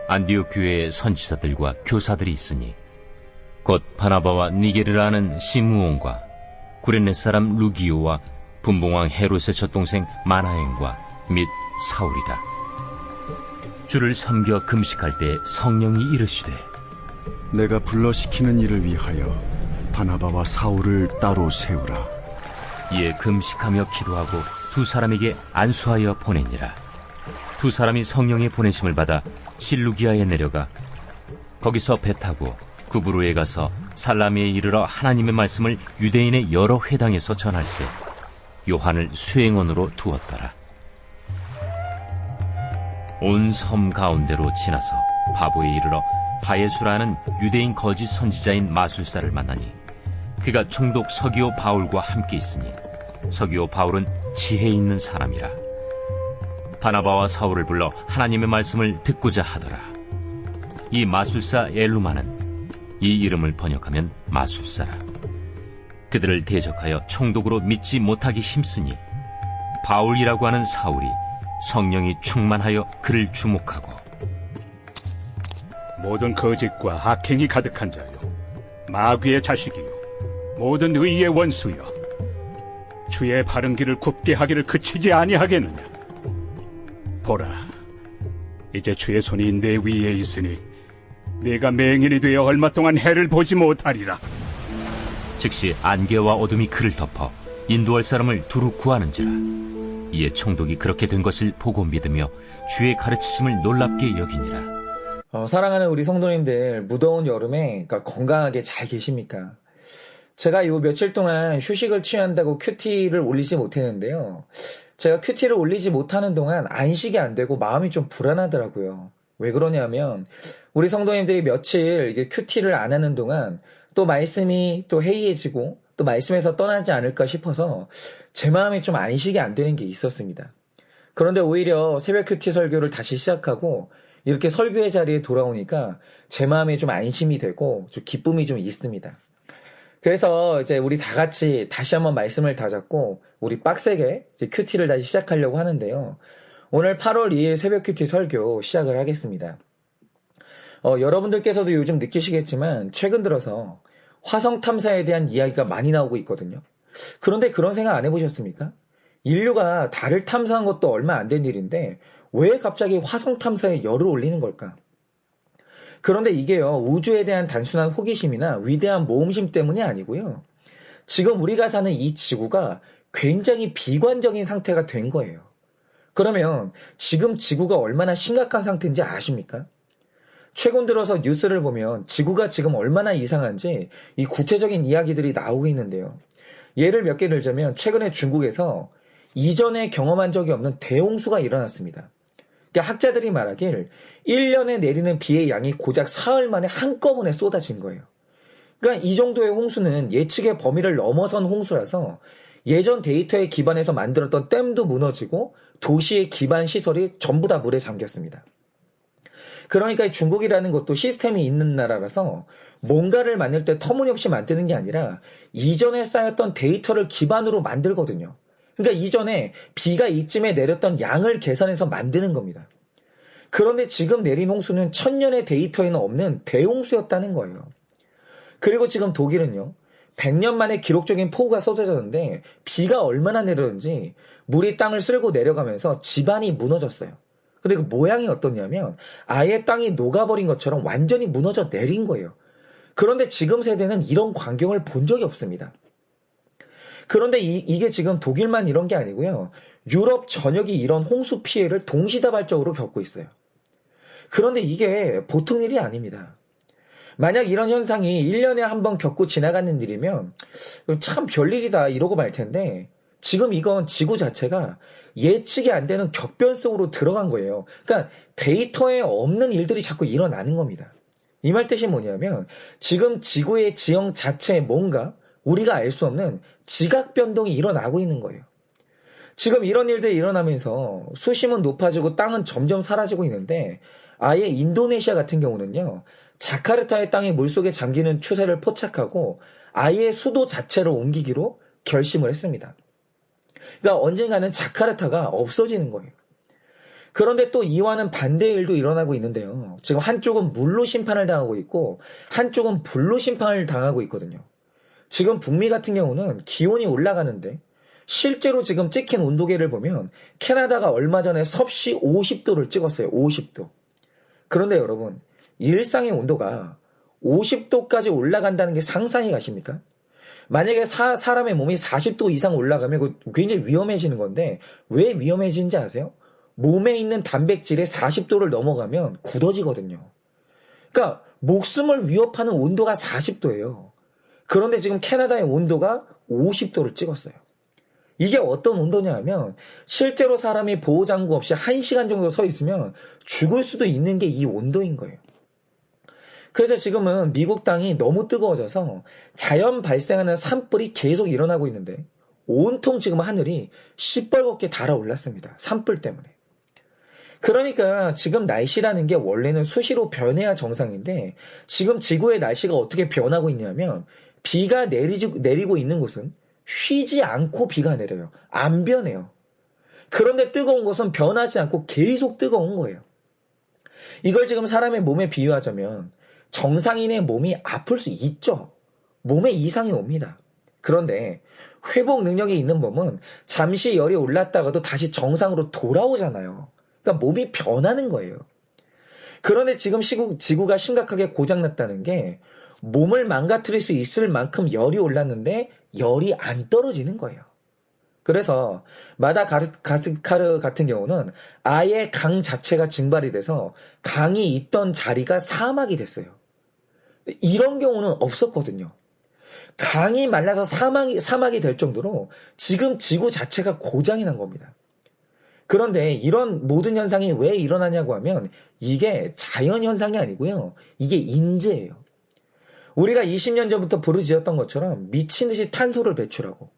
안디옥 교회의 선지자들과 교사들이 있으니 곧 바나바와 니게를 아는 시므온과 구레네 사람 루기오와 분봉왕 헤롯의 젖동생 마나엔과 및 사울이라. 주를 섬겨 금식할 때 성령이 이르시되 내가 불러시키는 일을 위하여 바나바와 사울을 따로 세우라. 이에 금식하며 기도하고 두 사람에게 안수하여 보내니라. 두 사람이 성령의 보내심을 받아 실루기아에 내려가 거기서 배 타고 구브로에 가서 살라미에 이르러 하나님의 말씀을 유대인의 여러 회당에서 전할세 요한을 수행원으로 두었더라. 온 섬 가운데로 지나서 바보에 이르러 바예수라는 유대인 거짓 선지자인 마술사를 만나니 그가 총독 서기오 바울과 함께 있으니 서기오 바울은 지혜 있는 사람이라. 바나바와 사울을 불러 하나님의 말씀을 듣고자 하더라. 이 마술사 엘루마는 이 이름을 번역하면 마술사라. 그들을 대적하여 총독으로 믿지 못하기 힘쓰니 바울이라고 하는 사울이 성령이 충만하여 그를 주목하고 모든 거짓과 악행이 가득한 자요 마귀의 자식이요 모든 의의 원수여 주의 바른 길을 굽게 하기를 그치지 아니하겠느냐. 보라, 이제 주의 손이 내 위에 있으니 네가 맹인이 되어 얼마 동안 해를 보지 못하리라. 즉시 안개와 어둠이 그를 덮어 인도할 사람을 두루 구하는지라. 이에 총독이 그렇게 된 것을 보고 믿으며 주의 가르치심을 놀랍게 여기니라. 사랑하는 우리 성도님들, 무더운 여름에 건강하게 잘 계십니까? 제가 요 며칠 동안 휴식을 취한다고 큐티를 올리지 못했는데요. 제가 큐티를 올리지 못하는 동안 안식이 안 되고 마음이 좀 불안하더라고요. 왜 그러냐면 우리 성도님들이 며칠 이게 큐티를 안 하는 동안 또 말씀이 또 해이해지고 또 말씀에서 떠나지 않을까 싶어서 제 마음에 좀 안식이 안 되는 게 있었습니다. 그런데 오히려 새벽 큐티 설교를 다시 시작하고 이렇게 설교의 자리에 돌아오니까 제 마음에 좀 안심이 되고 좀 기쁨이 좀 있습니다. 그래서 이제 우리 다 같이 다시 한번 말씀을 다잡고 우리 빡세게 이제 큐티를 다시 시작하려고 하는데요. 오늘 8월 2일 새벽 큐티 설교 시작을 하겠습니다. 여러분들께서도 요즘 느끼시겠지만 최근 들어서 화성 탐사에 대한 이야기가 많이 나오고 있거든요. 그런데 그런 생각 안 해보셨습니까? 인류가 달을 탐사한 것도 얼마 안 된 일인데 왜 갑자기 화성 탐사에 열을 올리는 걸까? 그런데 이게요, 우주에 대한 단순한 호기심이나 위대한 모험심 때문이 아니고요. 지금 우리가 사는 이 지구가 굉장히 비관적인 상태가 된 거예요. 그러면 지금 지구가 얼마나 심각한 상태인지 아십니까? 최근 들어서 뉴스를 보면 지구가 지금 얼마나 이상한지 이 구체적인 이야기들이 나오고 있는데요. 예를 몇 개 들자면 최근에 중국에서 이전에 경험한 적이 없는 대홍수가 일어났습니다. 그러니까 학자들이 말하길 1년에 내리는 비의 양이 고작 사흘 만에 한꺼번에 쏟아진 거예요. 그러니까 이 정도의 홍수는 예측의 범위를 넘어선 홍수라서 예전 데이터에 기반해서 만들었던 댐도 무너지고 도시의 기반 시설이 전부 다 물에 잠겼습니다. 그러니까 중국이라는 것도 시스템이 있는 나라라서 뭔가를 만들 때 터무니없이 만드는 게 아니라 이전에 쌓였던 데이터를 기반으로 만들거든요. 그러니까 이전에 비가 이쯤에 내렸던 양을 계산해서 만드는 겁니다. 그런데 지금 내린 홍수는 천년의 데이터에는 없는 대홍수였다는 거예요. 그리고 지금 독일은요, 100년 만에 기록적인 폭우가 쏟아졌는데 비가 얼마나 내렸는지 물이 땅을 쓸고 내려가면서 지반이 무너졌어요. 근데 그 모양이 어떻냐면 아예 땅이 녹아버린 것처럼 완전히 무너져 내린 거예요. 그런데 지금 세대는 이런 광경을 본 적이 없습니다. 그런데 이게 지금 독일만 이런 게 아니고요. 유럽 전역이 이런 홍수 피해를 동시다발적으로 겪고 있어요. 그런데 이게 보통 일이 아닙니다. 만약 이런 현상이 1년에 한 번 겪고 지나가는 일이면 참 별일이다 이러고 말 텐데 지금 이건 지구 자체가 예측이 안 되는 격변 속으로 들어간 거예요. 그러니까 데이터에 없는 일들이 자꾸 일어나는 겁니다. 이 말 뜻이 뭐냐면 지금 지구의 지형 자체에 뭔가 우리가 알 수 없는 지각 변동이 일어나고 있는 거예요. 지금 이런 일들이 일어나면서 수심은 높아지고 땅은 점점 사라지고 있는데 아예 인도네시아 같은 경우는요. 자카르타의 땅이 물속에 잠기는 추세를 포착하고 아예 수도 자체를 옮기기로 결심을 했습니다. 그러니까 언젠가는 자카르타가 없어지는 거예요. 그런데 또 이와는 반대의 일도 일어나고 있는데요. 지금 한쪽은 물로 심판을 당하고 있고 한쪽은 불로 심판을 당하고 있거든요. 지금 북미 같은 경우는 기온이 올라가는데 실제로 지금 찍힌 온도계를 보면 캐나다가 얼마 전에 섭씨 50도를 찍었어요. 50도. 그런데 여러분, 일상의 온도가 50도까지 올라간다는 게 상상이 가십니까? 만약에 사람의 몸이 40도 이상 올라가면 그거 굉장히 위험해지는 건데 왜 위험해지는지 아세요? 몸에 있는 단백질이 40도를 넘어가면 굳어지거든요. 그러니까 목숨을 위협하는 온도가 40도예요. 그런데 지금 캐나다의 온도가 50도를 찍었어요. 이게 어떤 온도냐 하면 실제로 사람이 보호장구 없이 1시간 정도 서 있으면 죽을 수도 있는 게 이 온도인 거예요. 그래서 지금은 미국 땅이 너무 뜨거워져서 자연 발생하는 산불이 계속 일어나고 있는데 온통 지금 하늘이 시뻘겋게 달아올랐습니다. 산불 때문에. 그러니까 지금 날씨라는 게 원래는 수시로 변해야 정상인데 지금 지구의 날씨가 어떻게 변하고 있냐면 비가 내리고 있는 곳은 쉬지 않고 비가 내려요. 안 변해요. 그런데 뜨거운 곳은 변하지 않고 계속 뜨거운 거예요. 이걸 지금 사람의 몸에 비유하자면 정상인의 몸이 아플 수 있죠. 몸에 이상이 옵니다. 그런데 회복 능력이 있는 몸은 잠시 열이 올랐다가도 다시 정상으로 돌아오잖아요. 그러니까 몸이 변하는 거예요. 그런데 지금 지구가 심각하게 고장났다는 게 몸을 망가뜨릴 수 있을 만큼 열이 올랐는데 열이 안 떨어지는 거예요. 그래서 마다가스카르 같은 경우는 아예 강 자체가 증발이 돼서 강이 있던 자리가 사막이 됐어요. 이런 경우는 없었거든요. 강이 말라서 사막이 될 정도로 지금 지구 자체가 고장이 난 겁니다. 그런데 이런 모든 현상이 왜 일어나냐고 하면 이게 자연현상이 아니고요. 이게 인재예요. 우리가 20년 전부터 부르짖었던 것처럼 미친 듯이 탄소를 배출하고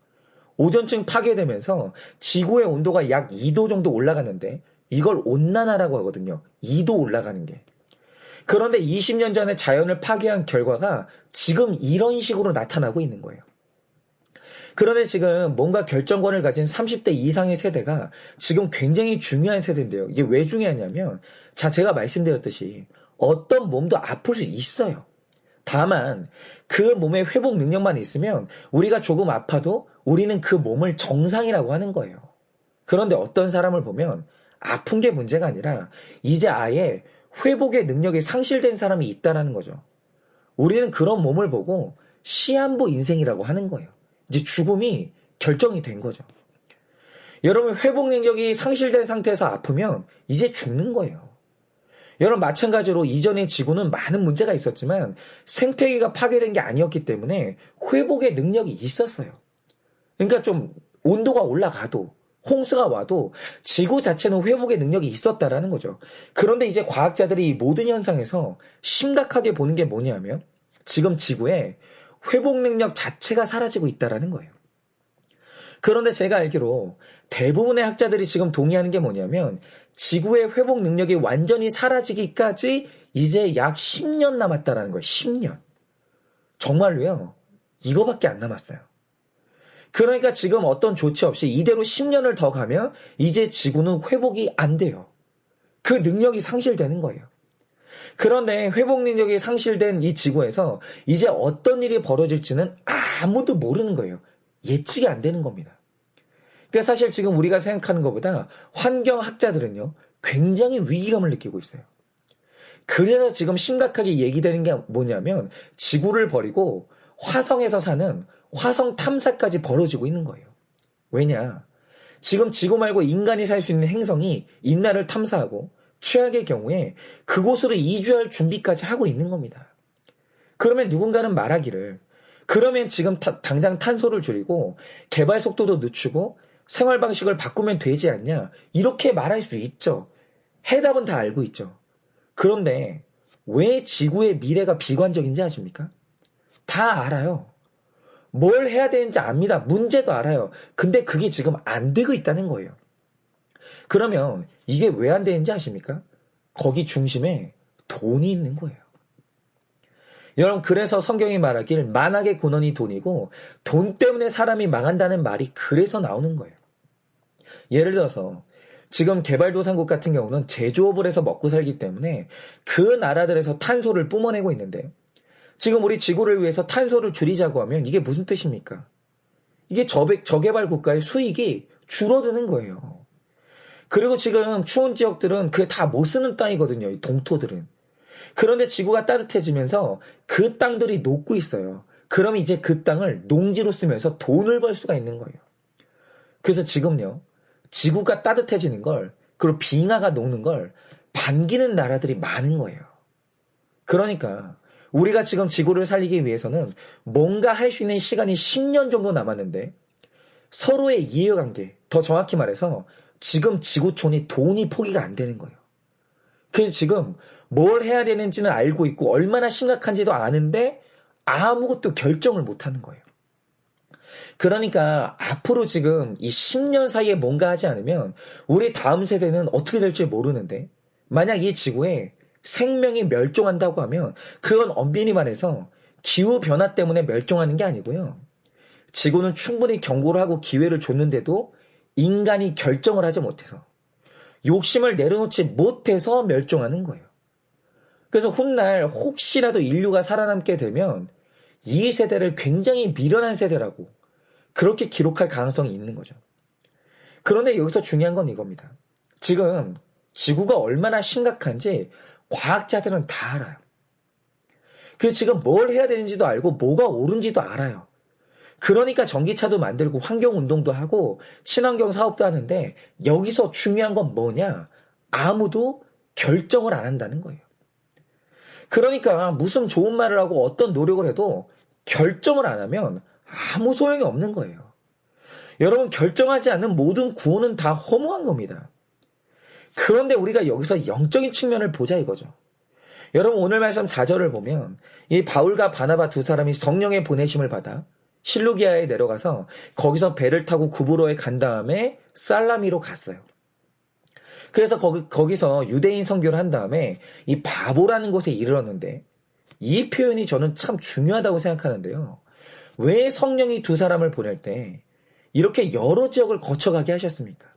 오존층 파괴되면서 지구의 온도가 약 2도 정도 올라갔는데 이걸 온난화라고 하거든요. 2도 올라가는 게. 그런데 20년 전에 자연을 파괴한 결과가 지금 이런 식으로 나타나고 있는 거예요. 그런데 지금 뭔가 결정권을 가진 30대 이상의 세대가 지금 굉장히 중요한 세대인데요. 이게 왜 중요하냐면 제가 말씀드렸듯이 어떤 몸도 아플 수 있어요. 다만 그 몸의 회복 능력만 있으면 우리가 조금 아파도 우리는 그 몸을 정상이라고 하는 거예요. 그런데 어떤 사람을 보면 아픈 게 문제가 아니라 이제 아예 회복의 능력이 상실된 사람이 있다라는 거죠. 우리는 그런 몸을 보고 시한부 인생이라고 하는 거예요. 이제 죽음이 결정이 된 거죠. 여러분 회복 능력이 상실된 상태에서 아프면 이제 죽는 거예요. 여러분 마찬가지로 이전의 지구는 많은 문제가 있었지만 생태계가 파괴된 게 아니었기 때문에 회복의 능력이 있었어요. 그러니까 좀 온도가 올라가도 홍수가 와도 지구 자체는 회복의 능력이 있었다라는 거죠. 그런데 이제 과학자들이 이 모든 현상에서 심각하게 보는 게 뭐냐면 지금 지구에 회복 능력 자체가 사라지고 있다라는 거예요. 그런데 제가 알기로 대부분의 학자들이 지금 동의하는 게 뭐냐면 지구의 회복 능력이 완전히 사라지기까지 이제 약 10년 남았다라는 거예요. 10년. 정말로요. 이거밖에 안 남았어요. 그러니까 지금 어떤 조치 없이 이대로 10년을 더 가면 이제 지구는 회복이 안 돼요. 그 능력이 상실되는 거예요. 그런데 회복 능력이 상실된 이 지구에서 이제 어떤 일이 벌어질지는 아무도 모르는 거예요. 예측이 안 되는 겁니다. 그러니까 사실 지금 우리가 생각하는 것보다 환경학자들은요, 굉장히 위기감을 느끼고 있어요. 그래서 지금 심각하게 얘기되는 게 뭐냐면 지구를 버리고 화성에서 사는 화성 탐사까지 벌어지고 있는 거예요. 왜냐? 지금 지구 말고 인간이 살 수 있는 행성이 인나를 탐사하고 최악의 경우에 그곳으로 이주할 준비까지 하고 있는 겁니다. 그러면 누군가는 말하기를 그러면 지금 당장 탄소를 줄이고 개발 속도도 늦추고 생활 방식을 바꾸면 되지 않냐? 이렇게 말할 수 있죠. 해답은 다 알고 있죠. 그런데 왜 지구의 미래가 비관적인지 아십니까? 다 알아요. 뭘 해야 되는지 압니다. 문제도 알아요. 근데 그게 지금 안 되고 있다는 거예요. 그러면 이게 왜 안 되는지 아십니까? 거기 중심에 돈이 있는 거예요. 여러분 그래서 성경이 말하길 만악의 근원이 돈이고 돈 때문에 사람이 망한다는 말이 그래서 나오는 거예요. 예를 들어서 지금 개발도상국 같은 경우는 제조업을 해서 먹고 살기 때문에 그 나라들에서 탄소를 뿜어내고 있는데 지금 우리 지구를 위해서 탄소를 줄이자고 하면 이게 무슨 뜻입니까? 이게 저개발 국가의 수익이 줄어드는 거예요. 그리고 지금 추운 지역들은 그게 다 못 쓰는 땅이거든요. 이 동토들은. 그런데 지구가 따뜻해지면서 그 땅들이 녹고 있어요. 그럼 이제 그 땅을 농지로 쓰면서 돈을 벌 수가 있는 거예요. 그래서 지금요. 지구가 따뜻해지는 걸, 그리고 빙하가 녹는 걸 반기는 나라들이 많은 거예요. 그러니까 우리가 지금 지구를 살리기 위해서는 뭔가 할 수 있는 시간이 10년 정도 남았는데 서로의 이해관계, 더 정확히 말해서 지금 지구촌이 돈이 포기가 안 되는 거예요. 그래서 지금 뭘 해야 되는지는 알고 있고 얼마나 심각한지도 아는데 아무것도 결정을 못 하는 거예요. 그러니까 앞으로 지금 이 10년 사이에 뭔가 하지 않으면 우리 다음 세대는 어떻게 될지 모르는데 만약 이 지구에 생명이 멸종한다고 하면 그건 엄밀히 말해서 기후변화 때문에 멸종하는 게 아니고요. 지구는 충분히 경고를 하고 기회를 줬는데도 인간이 결정을 하지 못해서 욕심을 내려놓지 못해서 멸종하는 거예요. 그래서 훗날 혹시라도 인류가 살아남게 되면 이 세대를 굉장히 미련한 세대라고 그렇게 기록할 가능성이 있는 거죠. 그런데 여기서 중요한 건 이겁니다. 지금 지구가 얼마나 심각한지 과학자들은 다 알아요. 그래서 지금 뭘 해야 되는지도 알고 뭐가 옳은지도 알아요. 그러니까 전기차도 만들고 환경운동도 하고 친환경 사업도 하는데 여기서 중요한 건 뭐냐? 아무도 결정을 안 한다는 거예요. 그러니까 무슨 좋은 말을 하고 어떤 노력을 해도 결정을 안 하면 아무 소용이 없는 거예요. 여러분 결정하지 않는 모든 구호는 다 허무한 겁니다. 그런데 우리가 여기서 영적인 측면을 보자 이거죠. 여러분 오늘 말씀 4절을 보면 이 바울과 바나바 두 사람이 성령의 보내심을 받아 실루기아에 내려가서 거기서 배를 타고 구브로에 간 다음에 살라미로 갔어요. 그래서 거기서 유대인 선교를 한 다음에 이 바보라는 곳에 이르렀는데 이 표현이 저는 참 중요하다고 생각하는데요. 왜 성령이 두 사람을 보낼 때 이렇게 여러 지역을 거쳐가게 하셨습니까?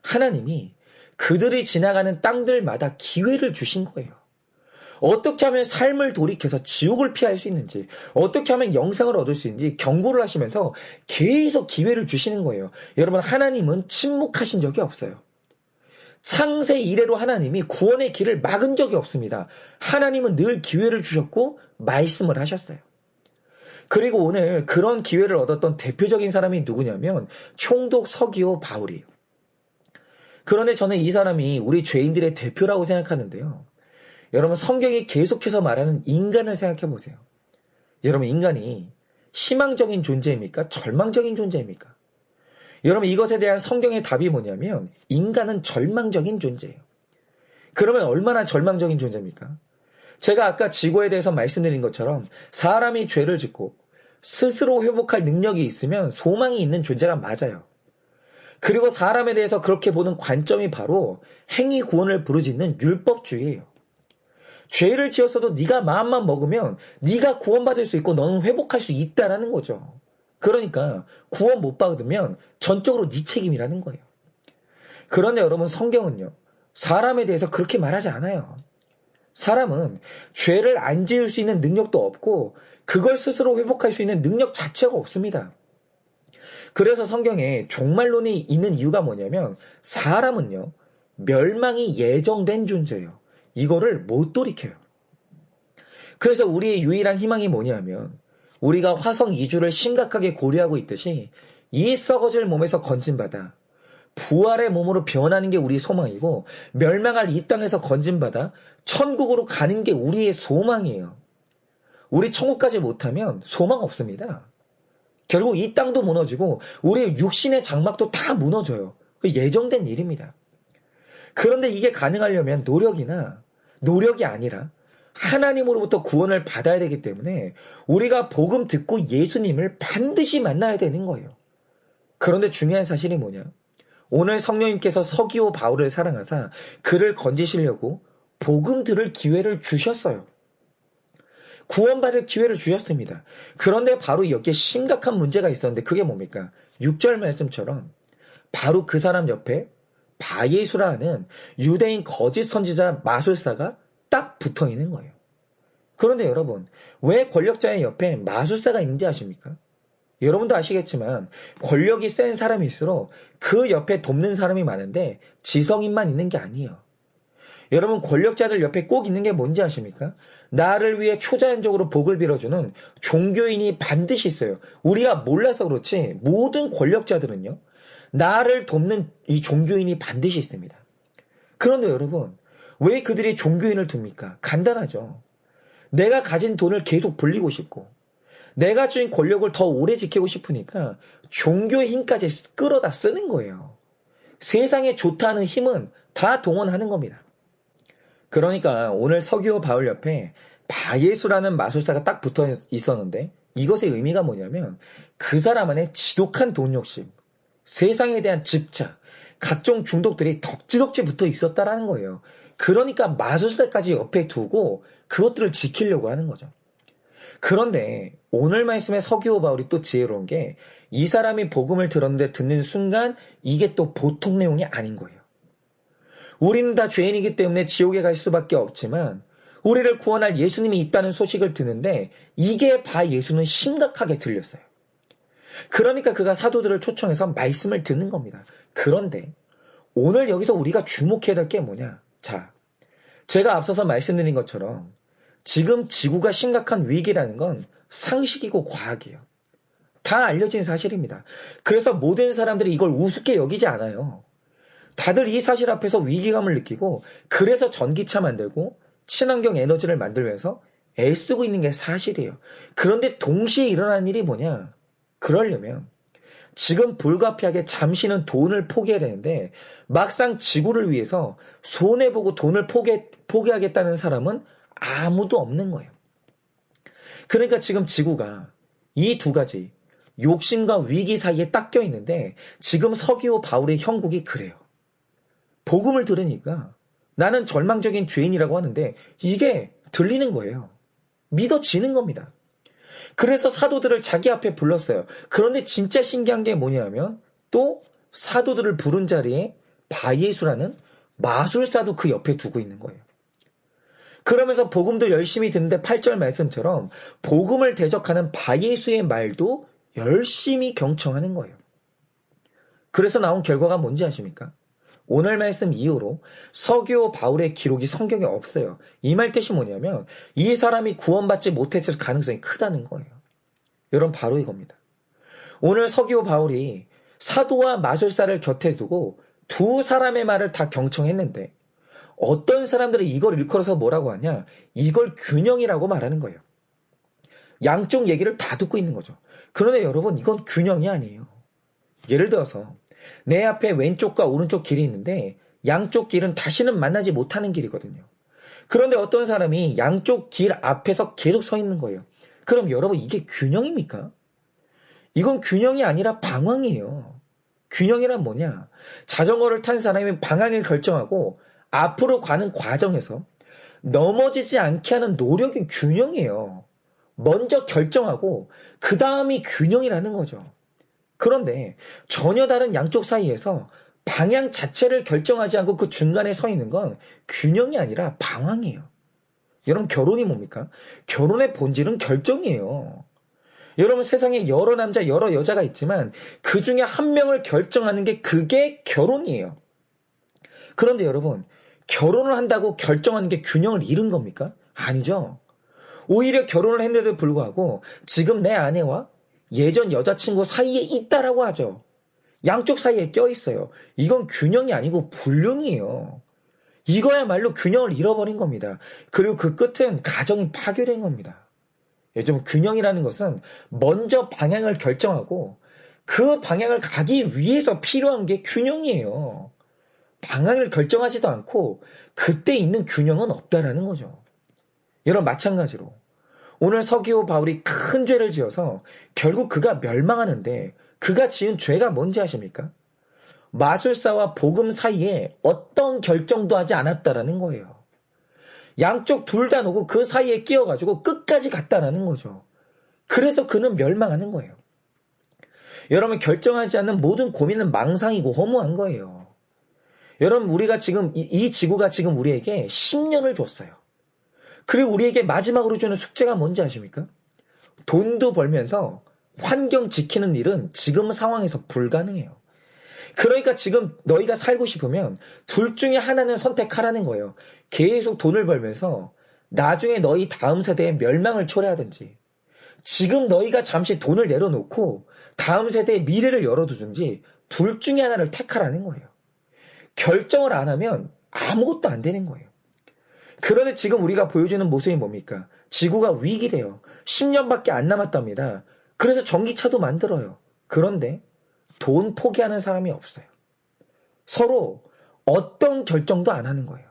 하나님이 그들이 지나가는 땅들마다 기회를 주신 거예요. 어떻게 하면 삶을 돌이켜서 지옥을 피할 수 있는지, 어떻게 하면 영생을 얻을 수 있는지 경고를 하시면서 계속 기회를 주시는 거예요. 여러분, 하나님은 침묵하신 적이 없어요. 창세 이래로 하나님이 구원의 길을 막은 적이 없습니다. 하나님은 늘 기회를 주셨고 말씀을 하셨어요. 그리고 오늘 그런 기회를 얻었던 대표적인 사람이 누구냐면 총독 서기오 바울이에요. 그런데 저는 이 사람이 우리 죄인들의 대표라고 생각하는데요. 여러분 성경이 계속해서 말하는 인간을 생각해 보세요. 여러분 인간이 희망적인 존재입니까? 절망적인 존재입니까? 여러분 이것에 대한 성경의 답이 뭐냐면 인간은 절망적인 존재예요. 그러면 얼마나 절망적인 존재입니까? 제가 아까 지구에 대해서 말씀드린 것처럼 사람이 죄를 짓고 스스로 회복할 능력이 있으면 소망이 있는 존재가 맞아요. 그리고 사람에 대해서 그렇게 보는 관점이 바로 행위 구원을 부르짖는 율법주의예요. 죄를 지었어도 네가 마음만 먹으면 네가 구원받을 수 있고 너는 회복할 수 있다라는 거죠. 그러니까 구원 못 받으면 전적으로 네 책임이라는 거예요. 그런데 여러분 성경은요. 사람에 대해서 그렇게 말하지 않아요. 사람은 죄를 안 지을 수 있는 능력도 없고 그걸 스스로 회복할 수 있는 능력 자체가 없습니다. 그래서 성경에 종말론이 있는 이유가 뭐냐면 사람은요. 멸망이 예정된 존재예요. 이거를 못 돌이켜요. 그래서 우리의 유일한 희망이 뭐냐면 우리가 화성 이주를 심각하게 고려하고 있듯이 이 썩어질 몸에서 건진받아 부활의 몸으로 변하는 게 우리의 소망이고 멸망할 이 땅에서 건진받아 천국으로 가는 게 우리의 소망이에요. 우리 천국까지 못하면 소망 없습니다. 결국 이 땅도 무너지고 우리의 육신의 장막도 다 무너져요. 그 예정된 일입니다. 그런데 이게 가능하려면 노력이 아니라 하나님으로부터 구원을 받아야 되기 때문에 우리가 복음 듣고 예수님을 반드시 만나야 되는 거예요. 그런데 중요한 사실이 뭐냐? 오늘 성령님께서 서기오 바울을 사랑하사 그를 건지시려고 복음 들을 기회를 주셨어요. 구원받을 기회를 주셨습니다. 그런데 바로 여기에 심각한 문제가 있었는데 그게 뭡니까? 6절 말씀처럼 바로 그 사람 옆에 바예수라는 유대인 거짓 선지자 마술사가 딱 붙어 있는 거예요. 그런데 여러분, 왜 권력자의 옆에 마술사가 있는지 아십니까? 여러분도 아시겠지만 권력이 센 사람일수록 그 옆에 돕는 사람이 많은데 지성인만 있는 게 아니에요. 여러분, 권력자들 옆에 꼭 있는 게 뭔지 아십니까? 나를 위해 초자연적으로 복을 빌어주는 종교인이 반드시 있어요. 우리가 몰라서 그렇지 모든 권력자들은요, 나를 돕는 이 종교인이 반드시 있습니다. 그런데 여러분, 왜 그들이 종교인을 둡니까? 간단하죠. 내가 가진 돈을 계속 불리고 싶고 내가 쥔 권력을 더 오래 지키고 싶으니까 종교의 힘까지 끌어다 쓰는 거예요. 세상에 좋다는 힘은 다 동원하는 겁니다. 그러니까 오늘 서기오 바울 옆에 바예수라는 마술사가 딱 붙어 있었는데 이것의 의미가 뭐냐면 그 사람 안에 지독한 돈 욕심, 세상에 대한 집착, 각종 중독들이 덕지덕지 붙어 있었다라는 거예요. 그러니까 마술사까지 옆에 두고 그것들을 지키려고 하는 거죠. 그런데 오늘 말씀에 서기오 바울이 또 지혜로운 게 이 사람이 복음을 들었는데 듣는 순간 이게 또 보통 내용이 아닌 거예요. 우리는 다 죄인이기 때문에 지옥에 갈 수밖에 없지만 우리를 구원할 예수님이 있다는 소식을 듣는데 이게 바예수는 심각하게 들렸어요. 그러니까 그가 사도들을 초청해서 말씀을 듣는 겁니다. 그런데 오늘 여기서 우리가 주목해야 될 게 뭐냐? 자, 제가 앞서서 말씀드린 것처럼 지금 지구가 심각한 위기라는 건 상식이고 과학이에요. 다 알려진 사실입니다. 그래서 모든 사람들이 이걸 우습게 여기지 않아요. 다들 이 사실 앞에서 위기감을 느끼고 그래서 전기차 만들고 친환경 에너지를 만들면서 애쓰고 있는 게 사실이에요. 그런데 동시에 일어나는 일이 뭐냐? 그러려면 지금 불가피하게 잠시는 돈을 포기해야 되는데 막상 지구를 위해서 손해보고 돈을 포기하겠다는 사람은 아무도 없는 거예요. 그러니까 지금 지구가 이 두 가지 욕심과 위기 사이에 딱 껴있는데 지금 서기오 바울의 형국이 그래요. 복음을 들으니까 나는 절망적인 죄인이라고 하는데 이게 들리는 거예요. 믿어지는 겁니다. 그래서 사도들을 자기 앞에 불렀어요. 그런데 진짜 신기한 게 뭐냐면 또 사도들을 부른 자리에 바예수라는 마술사도 그 옆에 두고 있는 거예요. 그러면서 복음도 열심히 듣는데 8절 말씀처럼 복음을 대적하는 바예수의 말도 열심히 경청하는 거예요. 그래서 나온 결과가 뭔지 아십니까? 오늘 말씀 이후로 서기오 바울의 기록이 성경에 없어요. 이 말 뜻이 뭐냐면 이 사람이 구원받지 못했을 가능성이 크다는 거예요. 여러분, 바로 이겁니다. 오늘 서기오 바울이 사도와 마술사를 곁에 두고 두 사람의 말을 다 경청했는데 어떤 사람들이 이걸 일컬어서 뭐라고 하냐? 이걸 균형이라고 말하는 거예요. 양쪽 얘기를 다 듣고 있는 거죠. 그런데 여러분, 이건 균형이 아니에요. 예를 들어서 내 앞에 왼쪽과 오른쪽 길이 있는데 양쪽 길은 다시는 만나지 못하는 길이거든요. 그런데 어떤 사람이 양쪽 길 앞에서 계속 서 있는 거예요. 그럼 여러분, 이게 균형입니까? 이건 균형이 아니라 방황이에요. 균형이란 뭐냐? 자전거를 탄 사람이 방향을 결정하고 앞으로 가는 과정에서 넘어지지 않게 하는 노력이 균형이에요. 먼저 결정하고 그 다음이 균형이라는 거죠. 그런데 전혀 다른 양쪽 사이에서 방향 자체를 결정하지 않고 그 중간에 서 있는 건 균형이 아니라 방황이에요. 여러분, 결혼이 뭡니까? 결혼의 본질은 결정이에요. 여러분, 세상에 여러 남자 여러 여자가 있지만 그 중에 한 명을 결정하는 게 그게 결혼이에요. 그런데 여러분, 결혼을 한다고 결정하는 게 균형을 잃은 겁니까? 아니죠. 오히려 결혼을 했는데도 불구하고 지금 내 아내와 예전 여자친구 사이에 있다라고 하죠. 양쪽 사이에 껴있어요. 이건 균형이 아니고 불륜이에요. 이거야말로 균형을 잃어버린 겁니다. 그리고 그 끝은 가정이 파괴된 겁니다. 요즘 균형이라는 것은 먼저 방향을 결정하고 그 방향을 가기 위해서 필요한 게 균형이에요. 방향을 결정하지도 않고 그때 있는 균형은 없다라는 거죠. 여러분, 마찬가지로 오늘 서기오 바울이 큰 죄를 지어서 결국 그가 멸망하는데 그가 지은 죄가 뭔지 아십니까? 마술사와 복음 사이에 어떤 결정도 하지 않았다라는 거예요. 양쪽 둘 다 놓고 그 사이에 끼어가지고 끝까지 갔다라는 거죠. 그래서 그는 멸망하는 거예요. 여러분, 결정하지 않는 모든 고민은 망상이고 허무한 거예요. 여러분, 우리가 지금 이 지구가 지금 우리에게 10년을 줬어요. 그리고 우리에게 마지막으로 주는 숙제가 뭔지 아십니까? 돈도 벌면서 환경 지키는 일은 지금 상황에서 불가능해요. 그러니까 지금 너희가 살고 싶으면 둘 중에 하나는 선택하라는 거예요. 계속 돈을 벌면서 나중에 너희 다음 세대의 멸망을 초래하든지, 지금 너희가 잠시 돈을 내려놓고 다음 세대의 미래를 열어두든지 둘 중에 하나를 택하라는 거예요. 결정을 안 하면 아무것도 안 되는 거예요. 그런데 지금 우리가 보여주는 모습이 뭡니까? 지구가 위기래요. 10년밖에 안 남았답니다. 그래서 전기차도 만들어요. 그런데 돈 포기하는 사람이 없어요. 서로 어떤 결정도 안 하는 거예요.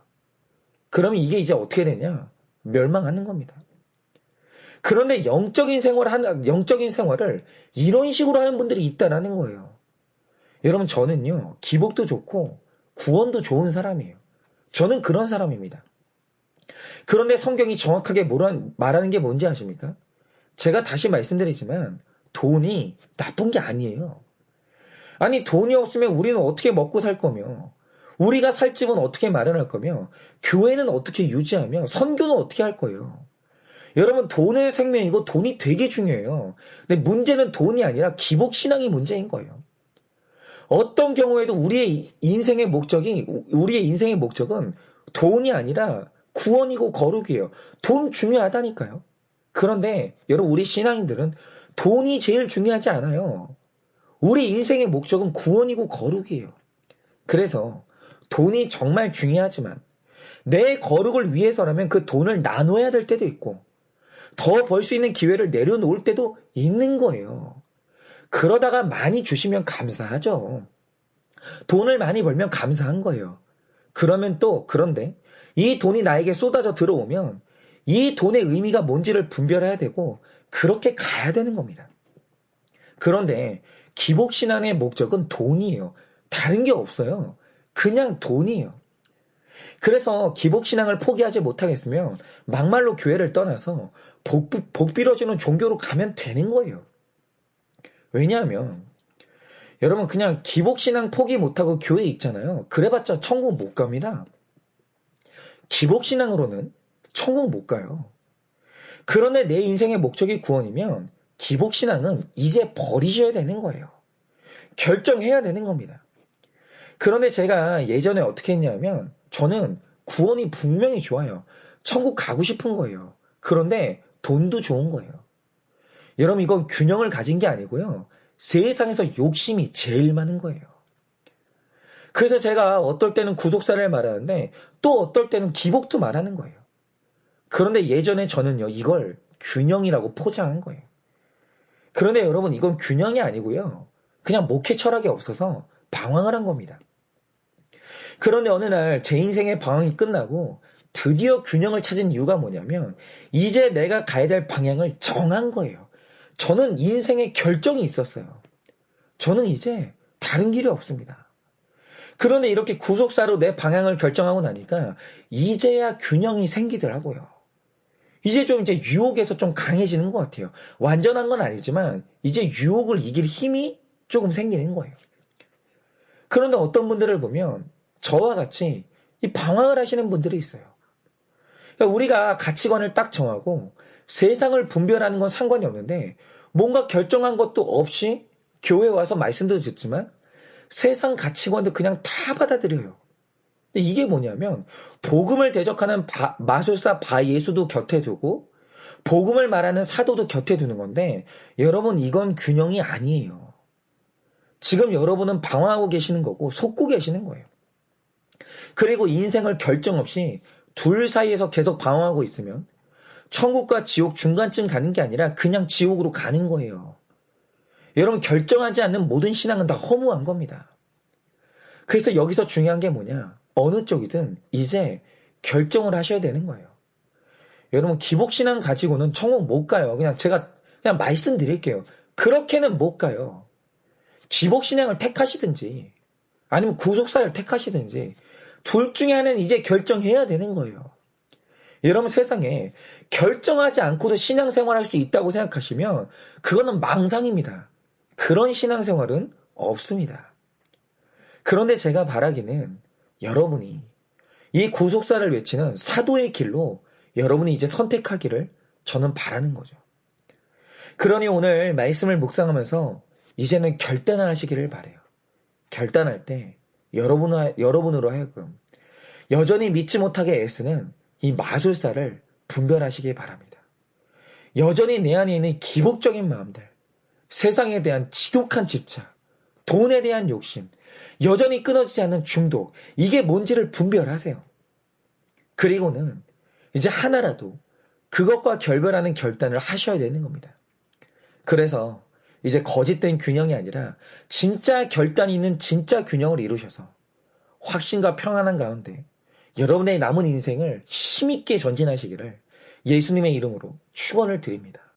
그러면 이게 이제 어떻게 되냐? 멸망하는 겁니다. 그런데 영적인 생활을 이런 식으로 하는 분들이 있다라는 거예요. 여러분, 저는요, 기복도 좋고 구원도 좋은 사람이에요. 저는 그런 사람입니다. 그런데 성경이 정확하게 말하는 게 뭔지 아십니까? 제가 다시 말씀드리지만 돈이 나쁜 게 아니에요. 아니, 돈이 없으면 우리는 어떻게 먹고 살 거며, 우리가 살 집은 어떻게 마련할 거며, 교회는 어떻게 유지하며, 선교는 어떻게 할 거예요. 여러분, 돈의 생명이고 돈이 되게 중요해요. 근데 문제는 돈이 아니라 기복신앙이 문제인 거예요. 어떤 경우에도 우리의 인생의 목적은 돈이 아니라 구원이고 거룩이에요. 돈 중요하다니까요. 그런데 여러분, 우리 신앙인들은 돈이 제일 중요하지 않아요. 우리 인생의 목적은 구원이고 거룩이에요. 그래서 돈이 정말 중요하지만 내 거룩을 위해서라면 그 돈을 나눠야 될 때도 있고 더 벌 수 있는 기회를 내려놓을 때도 있는 거예요. 그러다가 많이 주시면 감사하죠. 돈을 많이 벌면 감사한 거예요. 그런데 이 돈이 나에게 쏟아져 들어오면 이 돈의 의미가 뭔지를 분별해야 되고 그렇게 가야 되는 겁니다. 그런데 기복신앙의 목적은 돈이에요. 다른 게 없어요. 그냥 돈이에요. 그래서 기복신앙을 포기하지 못하겠으면 막말로 교회를 떠나서 복 빌어주는 종교로 가면 되는 거예요. 왜냐하면 여러분, 그냥 기복신앙 포기 못하고 교회에 있잖아요. 그래봤자 천국 못 갑니다. 기복신앙으로는 천국 못 가요. 그런데 내 인생의 목적이 구원이면 기복신앙은 이제 버리셔야 되는 거예요. 결정해야 되는 겁니다. 그런데 제가 예전에 어떻게 했냐면 저는 구원이 분명히 좋아요. 천국 가고 싶은 거예요. 그런데 돈도 좋은 거예요. 여러분, 이건 균형을 가진 게 아니고요. 세상에서 욕심이 제일 많은 거예요. 그래서 제가 어떨 때는 구속사를 말하는데 또 어떨 때는 기복도 말하는 거예요. 그런데 예전에 저는요, 이걸 균형이라고 포장한 거예요. 그런데 여러분, 이건 균형이 아니고요. 그냥 목회 철학이 없어서 방황을 한 겁니다. 그런데 어느 날 제 인생의 방황이 끝나고 드디어 균형을 찾은 이유가 뭐냐면 이제 내가 가야 될 방향을 정한 거예요. 저는 인생의 결정이 있었어요. 저는 이제 다른 길이 없습니다. 그런데 이렇게 구속사로 내 방향을 결정하고 나니까 이제야 균형이 생기더라고요. 이제 유혹에서 좀 강해지는 것 같아요. 완전한 건 아니지만 이제 유혹을 이길 힘이 조금 생기는 거예요. 그런데 어떤 분들을 보면 저와 같이 이 방황을 하시는 분들이 있어요. 그러니까 우리가 가치관을 딱 정하고 세상을 분별하는 건 상관이 없는데 뭔가 결정한 것도 없이 교회 와서 말씀도 듣지만 세상 가치관도 그냥 다 받아들여요. 근데 이게 뭐냐면 복음을 대적하는 마술사 바예수도 곁에 두고 복음을 말하는 사도도 곁에 두는 건데 여러분, 이건 균형이 아니에요. 지금 여러분은 방황하고 계시는 거고 속고 계시는 거예요. 그리고 인생을 결정 없이 둘 사이에서 계속 방황하고 있으면 천국과 지옥 중간쯤 가는 게 아니라 그냥 지옥으로 가는 거예요. 여러분, 결정하지 않는 모든 신앙은 다 허무한 겁니다. 그래서 여기서 중요한 게 뭐냐? 어느 쪽이든 이제 결정을 하셔야 되는 거예요. 여러분, 기복신앙 가지고는 천국 못 가요. 제가 말씀드릴게요. 그렇게는 못 가요. 기복신앙을 택하시든지 아니면 구속사를 택하시든지 둘 중에 하나는 이제 결정해야 되는 거예요. 여러분, 세상에 결정하지 않고도 신앙생활할 수 있다고 생각하시면 그거는 망상입니다. 그런 신앙생활은 없습니다. 그런데 제가 바라기는 여러분이 이 구속사를 외치는 사도의 길로 여러분이 이제 선택하기를 저는 바라는 거죠. 그러니 오늘 말씀을 묵상하면서 이제는 결단을 하시기를 바라요. 결단할 때 여러분으로 하여금 여전히 믿지 못하게 애쓰는 이 마술사를 분별하시기 바랍니다. 여전히 내 안에 있는 기복적인 마음들, 세상에 대한 지독한 집착, 돈에 대한 욕심, 여전히 끊어지지 않는 중독, 이게 뭔지를 분별하세요. 그리고는 이제 하나라도 그것과 결별하는 결단을 하셔야 되는 겁니다. 그래서 이제 거짓된 균형이 아니라 진짜 결단이 있는 진짜 균형을 이루셔서 확신과 평안한 가운데 여러분의 남은 인생을 힘있게 전진하시기를 예수님의 이름으로 축원을 드립니다.